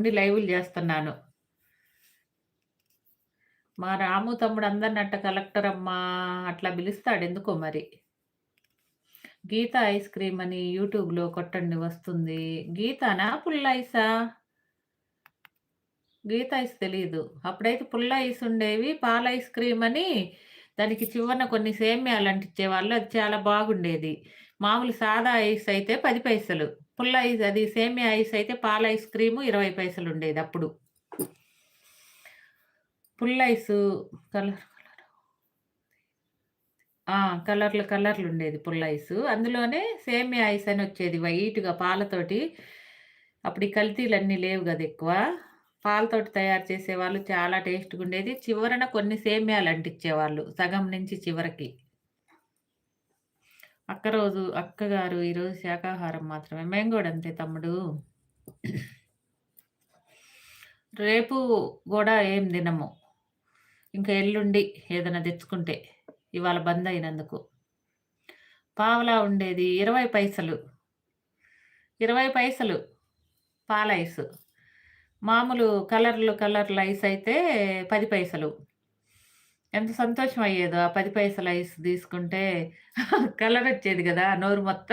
ఉండి లైవ్‌లు జేస్తున్నాను. మా రాము తమ్ముడు అందరిని కలెక్టరమ్మా అట్లా పిలుస్తాడు ఎందుకో మరి. గీత ఐస్ క్రీమ్ అని యూట్యూబ్‌లో కొట్టండి వస్తుంది. గీతానా? పుల్ల ఐసా? గీత ఐస్ తెలీదు. అప్పుడైతే పుల్ల ఐస్ ఉండేవి. పాల ఐస్ క్రీమ్ అని దానికి చివరన కొన్ని సేమ్యాలు అంటించేవాళ్ళు. అది చాలా బాగుండేది. మామూలు సాదా ఐస్ అయితే 10 పైసలు. పుల్ల ఐస్ అది సేమియా ఐస్ అయితే పాల ఐస్ క్రీము 20 పైసలుండేది అప్పుడు. పుల్ల ఐసు కలర్ ఆ! కలర్లుండేది పుల్ల ఐసు. అందులోనే సేమియా ఐస్ అని వచ్చేది వైట్‌గా పాలతోటి. అప్పుడు ఈ కల్తీలన్నీ లేవు గదా! ఎక్కువ. పాలతోటి తయారు చేసేవాళ్ళు చాలా టేస్ట్‌గుండేది. చివరన కొన్ని సేమ్యాలు అంటించేవాళ్ళు సగం నుంచి చివరకి. అక్కగారు ఈరోజు శాకాహారం మాత్రమే. మేము గూడా అంతే తమ్ముడు. రేపు గూడా ఏం తినము. ఇంకా ఎల్లుండి ఏదైనా తెచ్చుకుంటే. ఇవాళ బంద్ అయినందుకు. పావలా ఉండేది 20 పైసలు. 20 పైసలు పాల ఐసు. మామూలు కలర్లు ఐస్ అయితే 10 పైసలు. ఎంత సంతోషం అయ్యేదో ఆ 10 పైసల ఐస్ తీసుకుంటే కలర్ వచ్చేది గదా! నోరు మొత్తం